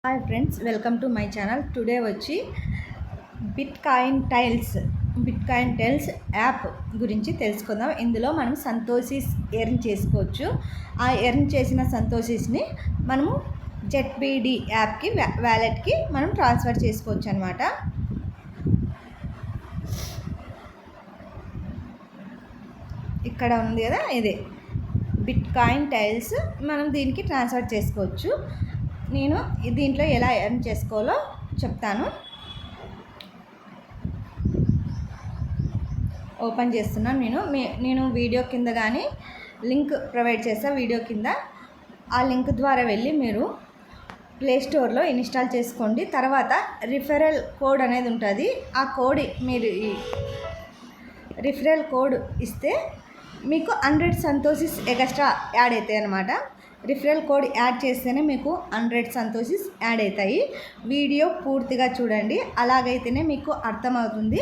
Hi friends, welcome to my channel. Today వచ్చి bitcoin tiles app గురించి తెలుసుకుందాం. ఇందులో మనం సంతోషిస్ ఎర్న్ చేసుకోవచ్చు. ఆ ఎర్న్ చేసిన సంతోషిస్ని మనము జెట్బిడి యాప్కి వ్యాలెట్కి మనం ట్రాన్స్ఫర్ చేసుకోవచ్చు అనమాట. ఇక్కడ ఉంది కదా, ఇదే బిట్కాయిన్ టైల్స్. మనం దీనికి ట్రాన్స్ఫర్ చేసుకోవచ్చు. నేను దీంట్లో ఎలా ఎర్న్ చేసుకోవాలో చెప్తాను. ఓపెన్ చేస్తున్నాను. నేను వీడియో కింద కానీ లింక్ ప్రొవైడ్ చేస్తాను. వీడియో కింద ఆ లింక్ ద్వారా వెళ్ళి మీరు ప్లేస్టోర్లో ఇన్స్టాల్ చేసుకోండి. తర్వాత రిఫరల్ కోడ్ అనేది ఉంటుంది. ఆ కోడ్ మీరు రిఫరల్ కోడ్ ఇస్తే మీకు 100 సంతోషిస్ ఎక్స్ట్రా యాడ్ అవుతాయి అన్నమాట. రిఫరల్ కోడ్ యాడ్ చేస్తేనే మీకు 100 సంతోషిస్ యాడ్ అవుతాయి. వీడియో పూర్తిగా చూడండి, అలాగైతేనే మీకు అర్థమవుతుంది.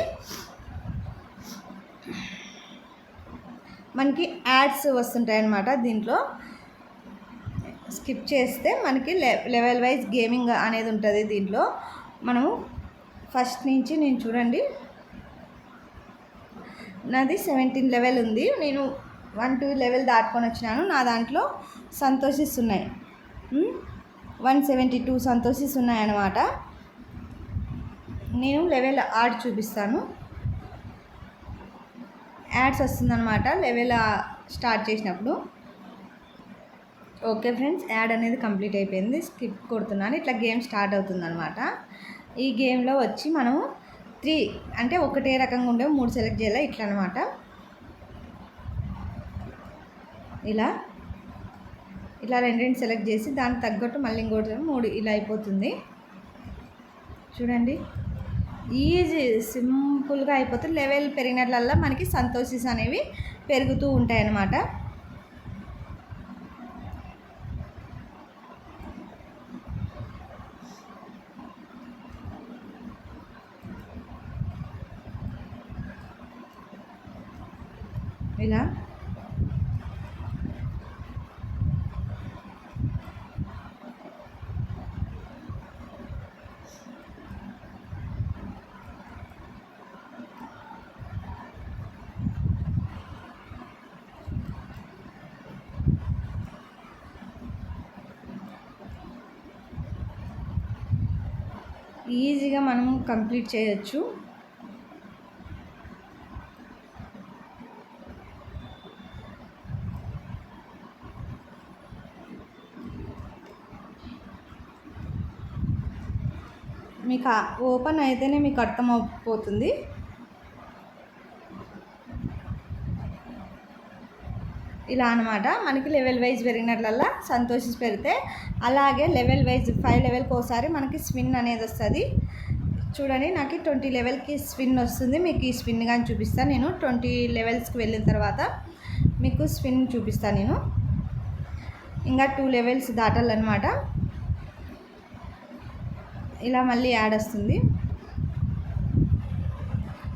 మనకి యాడ్స్ వస్తుంటాయి అన్నమాట. దీంట్లో స్కిప్ చేస్తే మనకి లెవెల్ వైజ్ గేమింగ్ అనేది ఉంటుంది. దీంట్లో మనము ఫస్ట్ నుంచి నేను చూడండి, నాది 17 లెవెల్ ఉంది. నేను 1-2 లెవెల్ దాటుకొని వచ్చినాను. నా దాంట్లో సంతోషిస్ ఉన్నాయి, 172 సంతోషిస్ ఉన్నాయన్నమాట. నేను లెవెల్ ఆడ్ చూపిస్తాను. యాడ్స్ వస్తుందన్నమాట లెవెల్ స్టార్ట్ చేసినప్పుడు. ఓకే ఫ్రెండ్స్, యాడ్ అనేది కంప్లీట్ అయిపోయింది. స్కిప్ కొడుతున్నాను. ఇట్లా గేమ్ స్టార్ట్ అవుతుందన్నమాట. ఈ గేమ్లో వచ్చి మనము 3 అంటే ఒకటే రకంగా ఉండేవి 3 సెలెక్ట్ చేయాలి. ఇట్లా అనమాట. ఇలా 2 సెలెక్ట్ చేసి దానికి తగ్గట్టు మళ్ళీ ఇంకోటి 3 ఇలా అయిపోతుంది. చూడండి, ఈజీ సింపుల్గా అయిపోతుంది. లెవెల్ పెరిగినట్లల్లా మనకి సంతోషిస్ అనేవి పెరుగుతూ ఉంటాయి అన్నమాట. ఇలా ఈజీగా మనం కంప్లీట్ చేయొచ్చు. మీకు ఓపెన్ అయితేనే మీకు అర్థమైపోతుంది. ఇలా అనమాట. మనకి లెవెల్ వైజ్ పెరిగినట్లల్లా సంతోషిస్ పెరిగితే, అలాగే లెవెల్ వైజ్ 5 లెవెల్కి ఒకసారి మనకి స్పిన్ అనేది వస్తుంది. చూడండి, నాకు 20 లెవెల్కి స్పిన్ వస్తుంది. మీకు ఈ స్పిన్ కానీ చూపిస్తాను. నేను 20 లెవెల్స్కి వెళ్ళిన తర్వాత మీకు స్పిన్ చూపిస్తాను. నేను ఇంకా 2 లెవెల్స్ దాటాలన్నమాట. ఇలా మళ్ళీ యాడ్ వస్తుంది.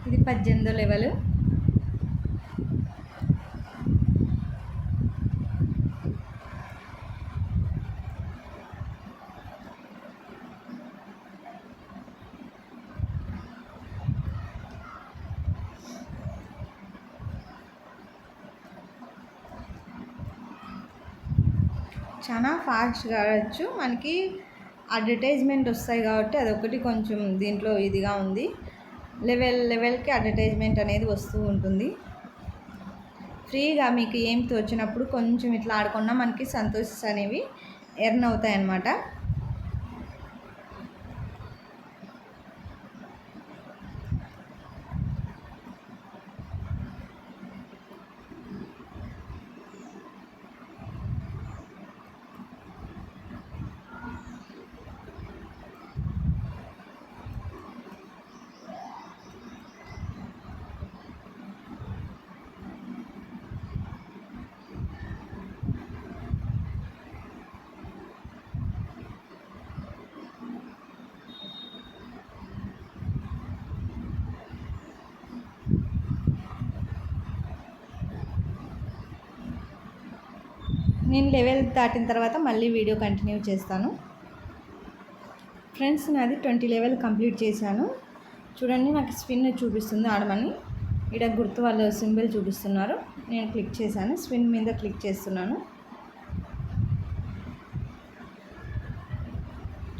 ఇది 18వ లెవెల్. చాలా ఫాస్ట్గా ఆడచ్చు. మనకి అడ్వర్టైజ్మెంట్ వస్తాయి కాబట్టి అదొకటి కొంచెం దీంట్లో ఇదిగా ఉంది. లెవెల్కి అడ్వర్టైజ్మెంట్ అనేది వస్తూ ఉంటుంది. ఫ్రీగా మీకు ఏం తోచినప్పుడు కొంచెం ఇట్లా ఆడుకున్నా మనకి సంతోషిస్ అనేవి ఎర్న్ అవుతాయి అన్నమాట. నేను లెవెల్ దాటిన తర్వాత మళ్ళీ వీడియో కంటిన్యూ చేస్తాను. ఫ్రెండ్స్ నాది 20 లెవెల్ కంప్లీట్ చేశాను. చూడండి నాకు స్పిన్ చూపిస్తుంది ఆడమని. ఇక్కడ గుర్తు వాళ్ళ సింబల్ చూపిస్తున్నారు. నేను క్లిక్ చేశాను, స్పిన్ మీద క్లిక్ చేస్తున్నాను.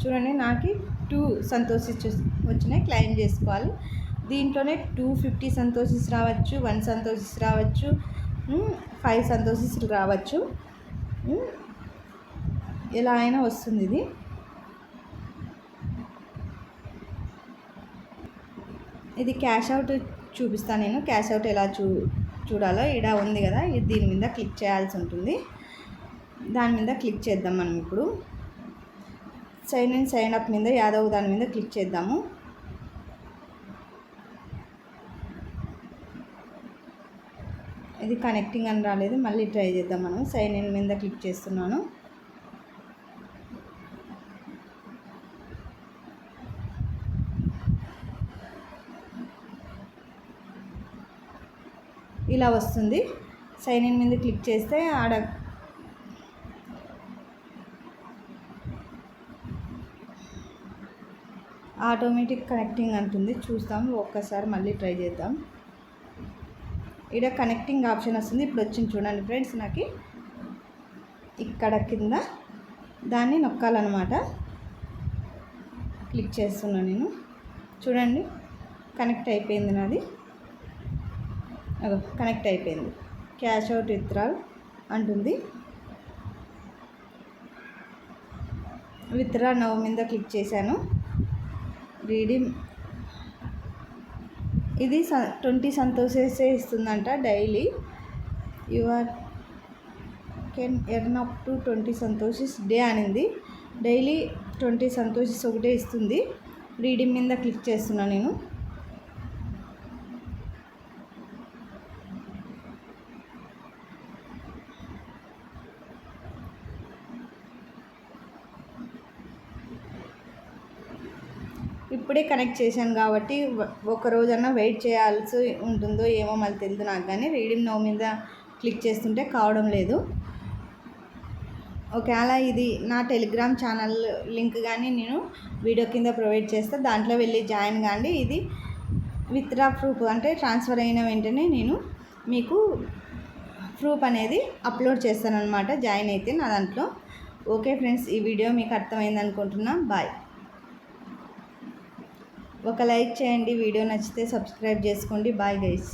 చూడండి నాకు 2 సంతోషిస్ వచ్చినాయి. క్లెయిమ్ చేసుకోవాలి. దీంట్లోనే 250 సంతోషిస్ రావచ్చు, 1 సంతోషిస్ రావచ్చు, 5 సంతోషిస్ రావచ్చు. ఎలా అయినా వస్తుంది ఇది. ఇది క్యాష్ అవుట్ చూపిస్తాను నేను. క్యాష్ అవుట్ ఎలా చూడాలో ఇక్కడ ఉంది కదా, దీని మీద క్లిక్ చేయాల్సి ఉంటుంది. దాని మీద క్లిక్ చేద్దాం మనం. ఇప్పుడు సైన్ ఇన్ సైన్ అప్ మీద యాదవ్ దాని మీద క్లిక్ చేద్దాము. ఇది కనెక్టింగ్ అని రాలేదు, మళ్ళీ ట్రై చేద్దాం మనం. సైన్ ఇన్ మీద క్లిక్ చేస్తున్నాను. ఇలా వస్తుంది. సైన్ ఇన్ మీద క్లిక్ చేస్తే ఆడ ఆటోమేటిక్ కనెక్టింగ్ అంటుంది. చూస్తాము ఒక్కసారి, మళ్ళీ ట్రై చేద్దాం. ఇక్కడ కనెక్టింగ్ ఆప్షన్ వస్తుంది. ఇప్పుడు వచ్చింది చూడండి ఫ్రెండ్స్. నాకు ఇక్కడ కింద దాన్ని నొక్కాలన్నమాట. క్లిక్ చేస్తున్నాను నేను. చూడండి కనెక్ట్ అయిపోయింది నాది. అదో కనెక్ట్ అయిపోయింది. క్యాష్ అవుట్ విత్డ్రాల్ అంటుంది. విత్డ్రా నౌ మీద క్లిక్ చేశాను. రీడింగ్ ఇది 20 సంతోషేసే ఇస్తుందంట daily. Your can earn up to 20 satoshis day అనింది. డైలీ 20 సంతోషిస్ ఒకటే ఇస్తుంది. రీడింగ్ మీద క్లిక్ చేస్తున్నాను నేను. ఇప్పుడే కనెక్ట్ చేశాను కాబట్టి ఒక రోజన్నా వెయిట్ చేయాల్సి ఉంటుందో ఏమో మళ్ళీ తెలియదు నాకు. కానీ రీడింగ్ నౌ మీద క్లిక్ చేస్తుంటే కావడం లేదు. ఒకవేళ ఇది నా టెలిగ్రామ్ ఛానల్ లింక్ కానీ నేను వీడియో కింద ప్రొవైడ్ చేస్తే దాంట్లో వెళ్ళి జాయిన్ కాండి. ఇది విత్డ్రా ప్రూఫ్ అంటే ట్రాన్స్ఫర్ అయిన వెంటనే నేను మీకు ప్రూఫ్ అనేది అప్లోడ్ చేస్తాను అనమాట, జాయిన్ అయితే నా దాంట్లో. ఓకే ఫ్రెండ్స్, ఈ వీడియో మీకు అర్థమైంది అనుకుంటున్నా. బాయ్. ఒక లైక్ చేయండి, వీడియో నచ్చితే సబ్స్క్రైబ్ చేసుకోండి. Bye guys.